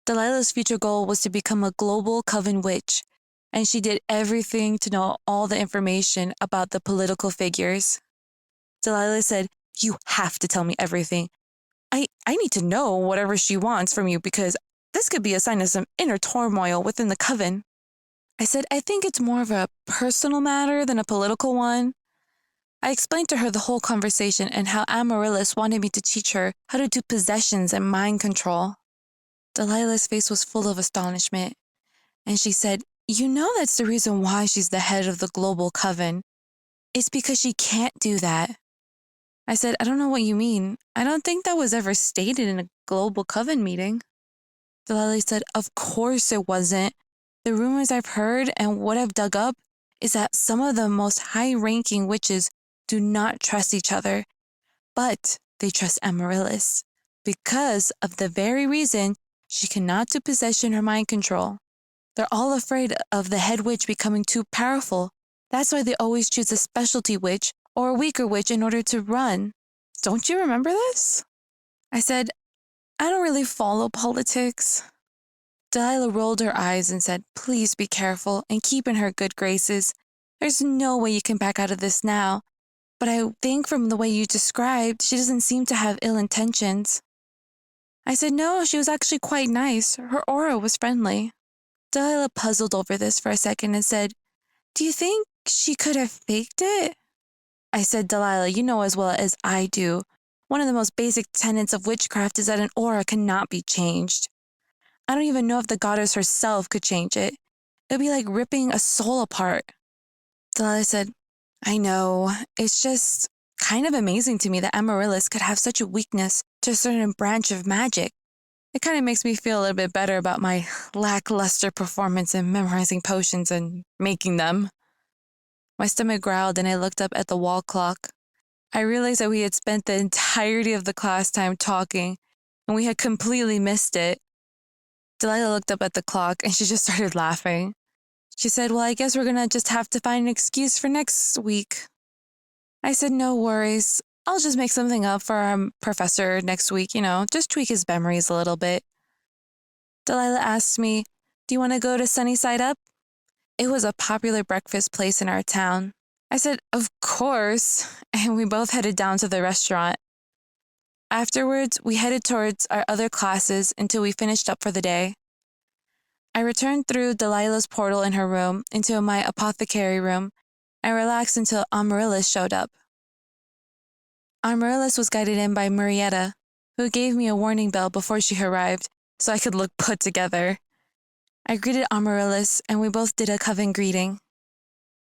Delilah's future goal was to become a global coven witch, and she did everything to know all the information about the political figures. Delilah said, "You have to tell me everything. I need to know whatever she wants from you because this could be a sign of some inner turmoil within the coven." I said, "I think it's more of a personal matter than a political one." I explained to her the whole conversation and how Amaryllis wanted me to teach her how to do possessions and mind control. Delilah's face was full of astonishment, and she said, "You know that's the reason why she's the head of the global coven. It's because she can't do that." I said, "I don't know what you mean. I don't think that was ever stated in a global coven meeting." Delilah said, "Of course it wasn't. The rumors I've heard and what I've dug up is that some of the most high-ranking witches do not trust each other, but they trust Amaryllis because of the very reason she cannot do possession or mind control. They're all afraid of the head witch becoming too powerful. That's why they always choose a specialty witch or a weaker witch in order to run. Don't you remember this?" I said, "I don't really follow politics." Delilah rolled her eyes and said, "Please be careful and keep in her good graces. There's no way you can back out of this now. But I think from the way you described, she doesn't seem to have ill intentions." I said, "No, she was actually quite nice. Her aura was friendly." Delilah puzzled over this for a second and said, "Do you think she could have faked it?" I said, "Delilah, you know as well as I do. One of the most basic tenets of witchcraft is that an aura cannot be changed. I don't even know if the goddess herself could change it. It'd be like ripping a soul apart." Delilah said, "I know. It's just kind of amazing to me that Amaryllis could have such a weakness to a certain branch of magic. It kind of makes me feel a little bit better about my lackluster performance in memorizing potions and making them." My stomach growled and I looked up at the wall clock. I realized that we had spent the entirety of the class time talking and we had completely missed it. Delilah looked up at the clock and she just started laughing. She said, "Well, I guess we're going to just have to find an excuse for next week." I said, "No worries. I'll just make something up for our professor next week, just tweak his memories a little bit." Delilah asked me, "Do you want to go to Sunnyside Up?" It was a popular breakfast place in our town. I said, "Of course," and we both headed down to the restaurant. Afterwards, we headed towards our other classes until we finished up for the day. I returned through Delilah's portal in her room into my apothecary room and relaxed until Amaryllis showed up. Amaryllis was guided in by Marietta, who gave me a warning bell before she arrived so I could look put together. I greeted Amaryllis and we both did a coven greeting.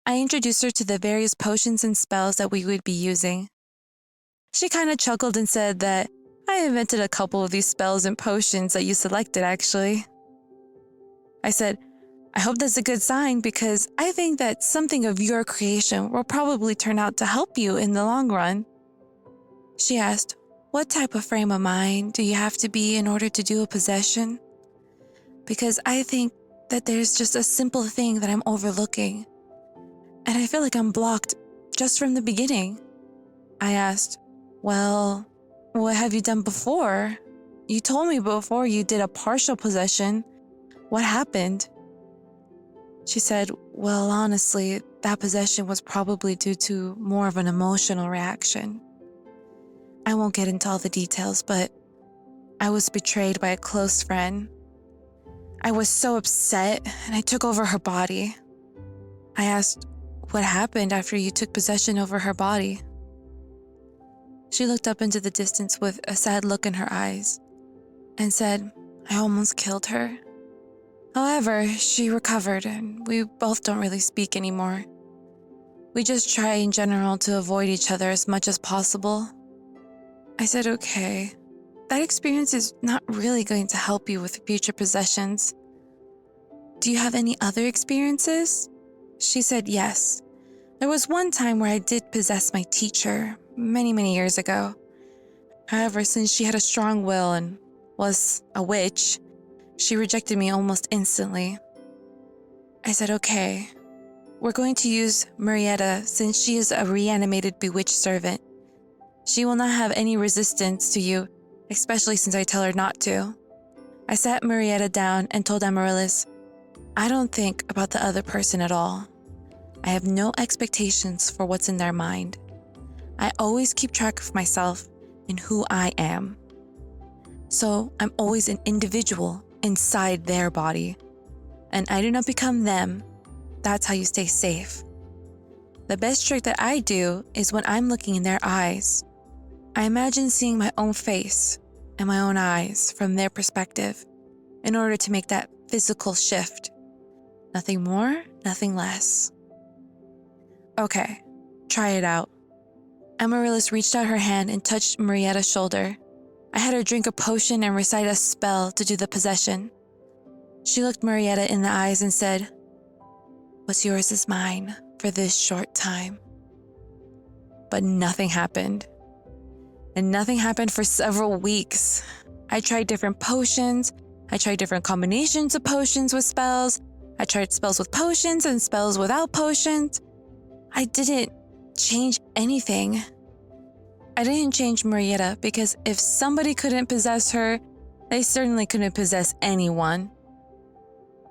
I introduced her to the various potions and spells that we would be using. She kind of chuckled and said that I invented a couple of these spells and potions that you selected, actually. I said, "I hope that's a good sign because I think that something of your creation will probably turn out to help you in the long run." She asked, "What type of frame of mind do you have to be in order to do a possession? Because I think that there's just a simple thing that I'm overlooking. and I feel like I'm blocked just from the beginning. I asked, well, what have you done before? You told me before you did a partial possession. What happened? She said, well, honestly, that possession was probably due to more of an emotional reaction. I won't get into all the details, but I was betrayed by a close friend. I was so upset, and I took over her body. I asked, what happened after you took possession over her body? She looked up into the distance with a sad look in her eyes and said, I almost killed her. However, she recovered, and we both don't really speak anymore. We just try in general to avoid each other as much as possible. I said, okay, that experience is not really going to help you with future possessions. Do you have any other experiences? She said yes. There was one time where I did possess my teacher, many years ago. However, since she had a strong will and was a witch, she rejected me almost instantly. I said, okay, we're going to use Marietta since she is a reanimated bewitched servant. She will not have any resistance to you, especially since I tell her not to. I sat Marietta down and told Amaryllis, I don't think about the other person at all. I have no expectations for what's in their mind. I always keep track of myself and who I am. So I'm always an individual inside their body, and I do not become them. That's how you stay safe. The best trick that I do is when I'm looking in their eyes. I imagine seeing my own face and my own eyes from their perspective in order to make that physical shift. Nothing more, nothing less. Okay, try it out. Amaryllis reached out her hand and touched Marietta's shoulder. I had her drink a potion and recite a spell to do the possession. She looked Marietta in the eyes and said, what's yours is mine for this short time. But nothing happened. And nothing happened for several weeks. I tried different potions. I tried different combinations of potions with spells. I tried spells with potions and spells without potions. I didn't change anything. I didn't change Marietta because if somebody couldn't possess her, they certainly couldn't possess anyone.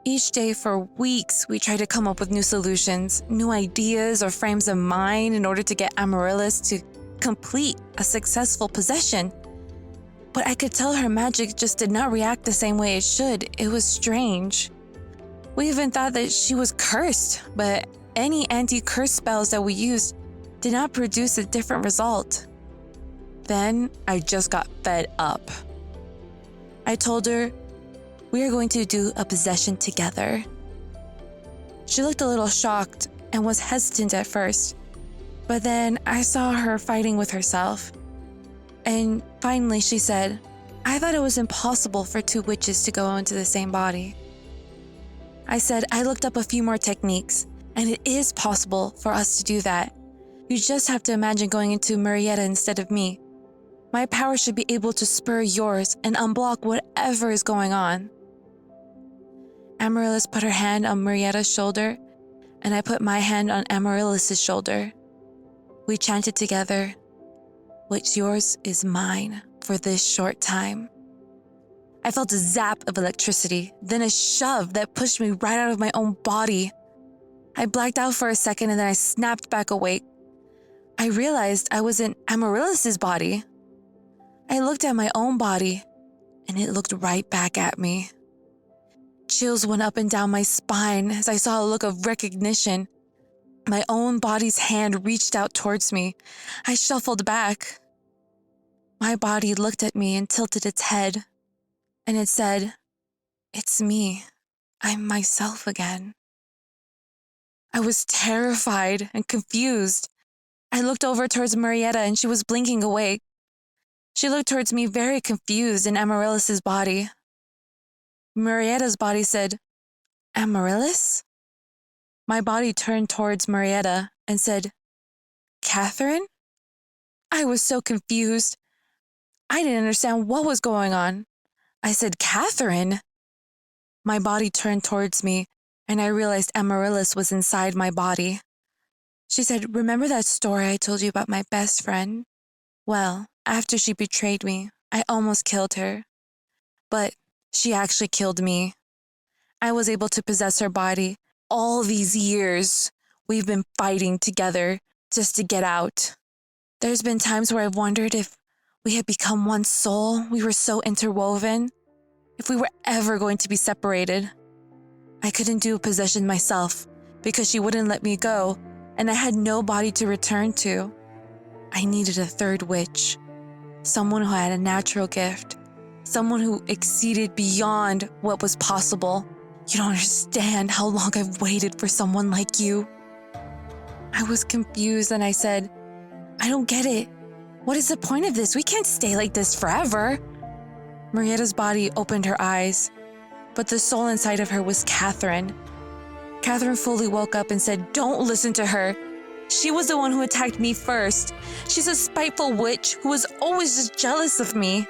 Each day for weeks, we tried to come up with new solutions, new ideas or frames of mind in order to get Amaryllis to complete a successful possession. But I could tell her magic just did not react the same way it should. It was strange. We even thought that she was cursed, but any anti-curse spells that we used did not produce a different result. Then I just got fed up. I told her, we are going to do a possession together. She looked a little shocked and was hesitant at first, but then I saw her fighting with herself. And finally she said, I thought it was impossible for two witches to go into the same body. I said, I looked up a few more techniques, and it is possible for us to do that. You just have to imagine going into Marietta instead of me. My power should be able to spur yours and unblock whatever is going on. Amaryllis put her hand on Marietta's shoulder, and I put my hand on Amaryllis' shoulder. We chanted together, what's yours is mine for this short time. I felt a zap of electricity, then a shove that pushed me right out of my own body. I blacked out for a second and then I snapped back awake. I realized I was in Amaryllis' body. I looked at my own body and it looked right back at me. Chills went up and down my spine as I saw a look of recognition. My own body's hand reached out towards me. I shuffled back. My body looked at me and tilted its head, and it said, it's me. I'm myself again. I was terrified and confused. I looked over towards Marietta and she was blinking awake. She looked towards me very confused in Amaryllis' body. Marietta's body said, Amaryllis? My body turned towards Marietta and said, Catherine? I was so confused. I didn't understand what was going on. I said, Catherine? My body turned towards me and I realized Amaryllis was inside my body. She said, "Remember that story I told you about my best friend? Well, after she betrayed me, I almost killed her. But she actually killed me. I was able to possess her body. All these years, we've been fighting together just to get out. There's been times where I've wondered if we had become one soul, we were so interwoven, if we were ever going to be separated. I couldn't do possession myself because she wouldn't let me go, and I had no body to return to. I needed a third witch, someone who had a natural gift, someone who exceeded beyond what was possible. You don't understand how long I've waited for someone like you." I was confused and I said, "I don't get it. What is the point of this? We can't stay like this forever." Marietta's body opened her eyes, but the soul inside of her was Catherine. Catherine fully woke up and said, "Don't listen to her. She was the one who attacked me first. She's a spiteful witch who was always just jealous of me."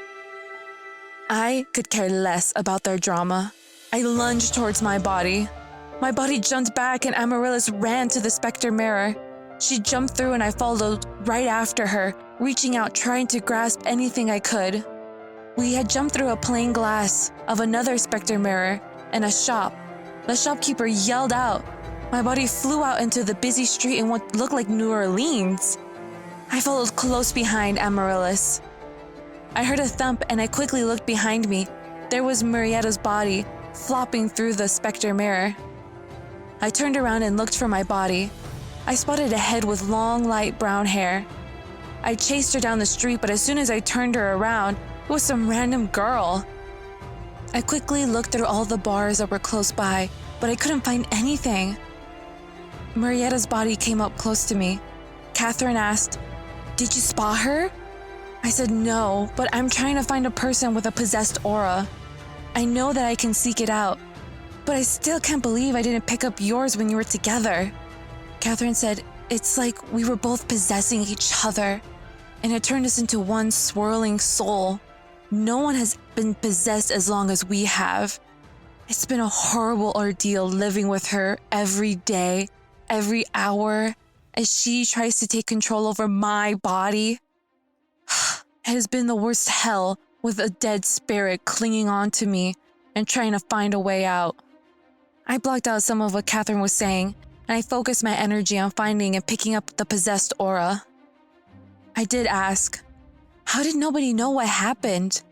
I could care less about their drama. I lunged towards my body. My body jumped back and Amaryllis ran to the specter mirror. She jumped through and I followed right after her, reaching out trying to grasp anything I could. We had jumped through a plain glass of another specter mirror and a shop. The shopkeeper yelled out. My body flew out into the busy street in what looked like New Orleans. I followed close behind Amaryllis. I heard a thump and I quickly looked behind me. There was Marietta's body, flopping through the specter mirror. I turned around and looked for my body. I spotted a head with long, light brown hair. I chased her down the street, but as soon as I turned her around, it was some random girl. I quickly looked through all the bars that were close by, but I couldn't find anything. Marietta's body came up close to me. Catherine asked, "Did you spot her?" I said no, but I'm trying to find a person with a possessed aura. I know that I can seek it out, but I still can't believe I didn't pick up yours when you were together. Catherine said, "It's like we were both possessing each other, and it turned us into one swirling soul. No one has been possessed as long as we have. It's been a horrible ordeal living with her every day, every hour, as she tries to take control over my body. It has been the worst hell with a dead spirit clinging on to me and trying to find a way out." I blocked out some of what Catherine was saying, and I focused my energy on finding and picking up the possessed aura. I did ask, "How did nobody know what happened?"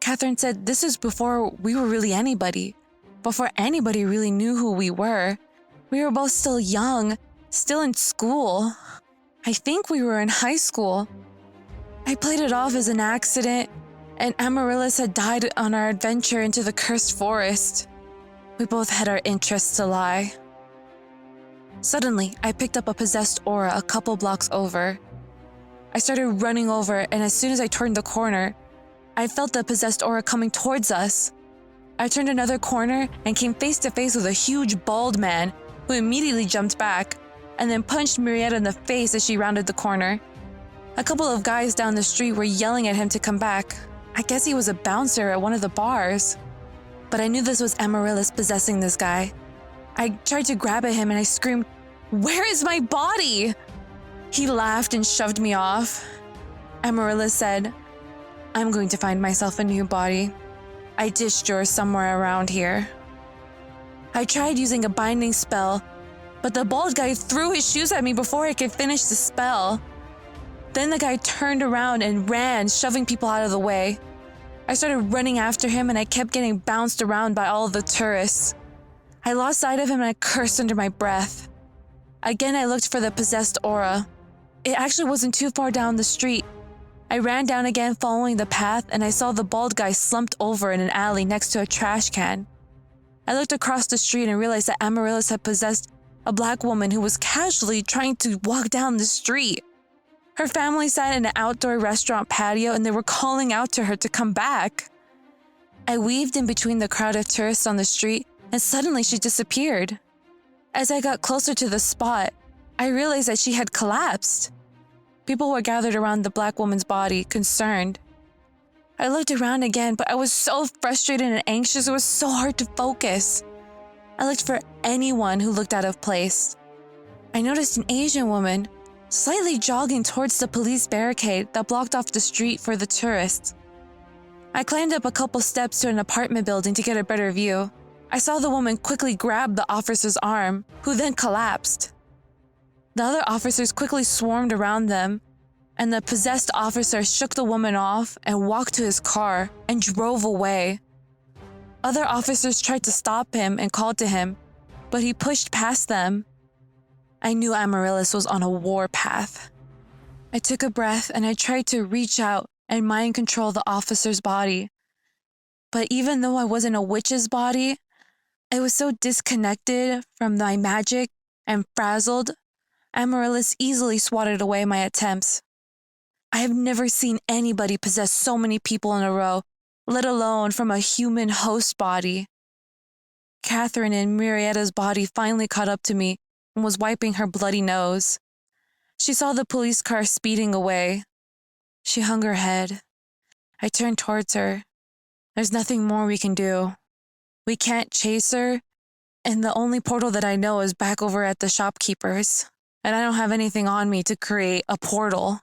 Catherine said this is before we were really anybody, before anybody really knew who we were. We were both still young, still in school. I think we were in high school. I played it off as an accident, and Amaryllis had died on our adventure into the cursed forest. We both had our interests to lie. Suddenly, I picked up a possessed aura a couple blocks over. I started running over, and as soon as I turned the corner, I felt the possessed aura coming towards us. I turned another corner and came face to face with a huge bald man who immediately jumped back and then punched Marietta in the face as she rounded the corner. A couple of guys down the street were yelling at him to come back. I guess he was a bouncer at one of the bars. But I knew this was Amaryllis possessing this guy. I tried to grab at him and I screamed, "Where is my body?" He laughed and shoved me off. Amaryllis said, "I'm going to find myself a new body. I dished yours somewhere around here." I tried using a binding spell, but the bald guy threw his shoes at me before I could finish the spell. Then the guy turned around and ran, shoving people out of the way. I started running after him and I kept getting bounced around by all of the tourists. I lost sight of him and I cursed under my breath. Again, I looked for the possessed aura. It actually wasn't too far down the street. I ran down again following the path and I saw the bald guy slumped over in an alley next to a trash can. I looked across the street and realized that Amaryllis had possessed a black woman who was casually trying to walk down the street. Her family sat in an outdoor restaurant patio and they were calling out to her to come back. I weaved in between the crowd of tourists on the street and suddenly she disappeared. As I got closer to the spot, I realized that she had collapsed. People were gathered around the black woman's body, concerned. I looked around again, but I was so frustrated and anxious, it was so hard to focus. I looked for anyone who looked out of place. I noticed an Asian woman slightly jogging towards the police barricade that blocked off the street for the tourists. I climbed up a couple steps to an apartment building to get a better view. I saw the woman quickly grab the officer's arm, who then collapsed. The other officers quickly swarmed around them, and the possessed officer shook the woman off and walked to his car and drove away. Other officers tried to stop him and called to him, but he pushed past them. I knew Amaryllis was on a war path. I took a breath and I tried to reach out and mind control the officer's body. But even though I wasn't a witch's body, I was so disconnected from my magic and frazzled, Amaryllis easily swatted away my attempts. I have never seen anybody possess so many people in a row, let alone from a human host body. Catherine and Marietta's body finally caught up to me and was wiping her bloody nose. She saw the police car speeding away. She hung her head. I turned towards her. There's nothing more we can do. We can't chase her, and the only portal that I know is back over at the shopkeeper's, and I don't have anything on me to create a portal.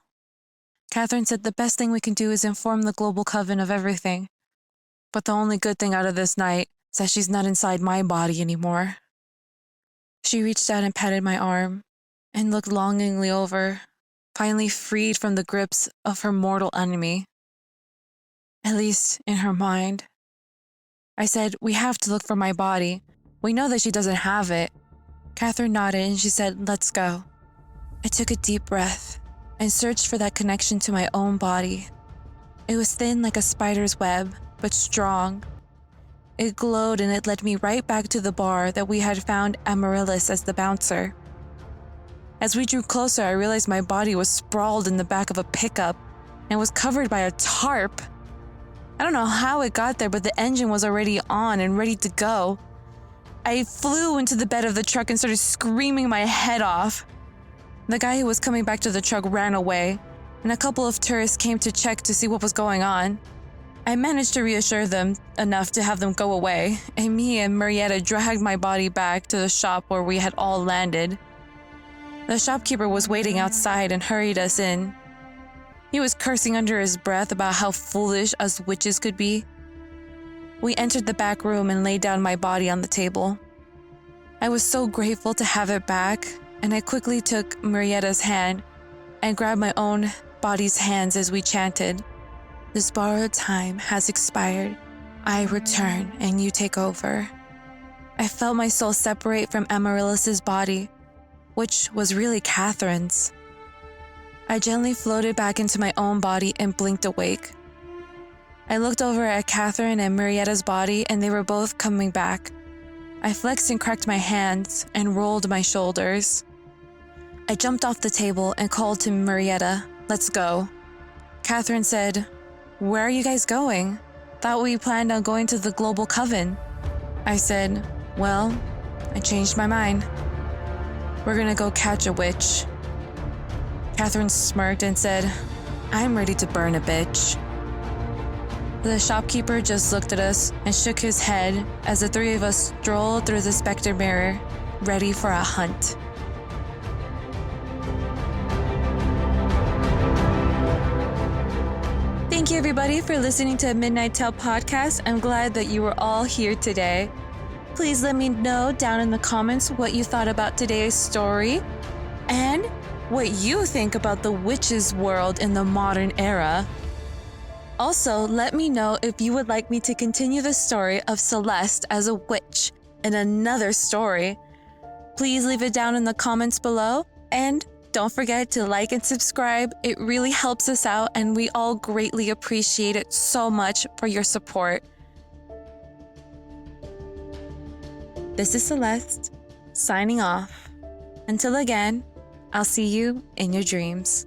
Catherine said the best thing we can do is inform the global coven of everything. But the only good thing out of this night is that she's not inside my body anymore. She reached out and patted my arm and looked longingly over, finally freed from the grips of her mortal enemy. At least in her mind. I said, we have to look for my body. We know that she doesn't have it. Catherine nodded and she said, let's go. I took a deep breath and searched for that connection to my own body. It was thin like a spider's web, but strong. It glowed and it led me right back to the bar that we had found Amaryllis as the bouncer. As we drew closer, I realized my body was sprawled in the back of a pickup and was covered by a tarp. I don't know how it got there, but the engine was already on and ready to go. I flew into the bed of the truck and started screaming my head off. The guy who was coming back to the truck ran away, and a couple of tourists came to check to see what was going on. I managed to reassure them enough to have them go away, and me and Marietta dragged my body back to the shop where we had all landed. The shopkeeper was waiting outside and hurried us in. He was cursing under his breath about how foolish us witches could be. We entered the back room and laid down my body on the table. I was so grateful to have it back, and I quickly took Marietta's hand and grabbed my own body's hands as we chanted, "This borrowed time has expired. I return and you take over." I felt my soul separate from Amaryllis's body, which was really Catherine's. I gently floated back into my own body and blinked awake. I looked over at Catherine and Marietta's body, and they were both coming back. I flexed and cracked my hands and rolled my shoulders. I jumped off the table and called to Marietta, "Let's go." Catherine said, "Where are you guys going? Thought we planned on going to the global coven." I said, "Well, I changed my mind. We're gonna go catch a witch." Catherine smirked and said, "I'm ready to burn a bitch." The shopkeeper just looked at us and shook his head as the three of us strolled through the specter mirror, ready for a hunt. Thank you everybody for listening to Midnight Tale Podcast. I'm glad that you were all here today. Please let me know down in the comments what you thought about today's story and what you think about the witches' world in the modern era. Also, let me know if you would like me to continue the story of Celeste as a witch in another story. Please leave it down in the comments below, and don't forget to like and subscribe. It really helps us out, and we all greatly appreciate it so much for your support. This is Celeste, signing off. Until again, I'll see you in your dreams.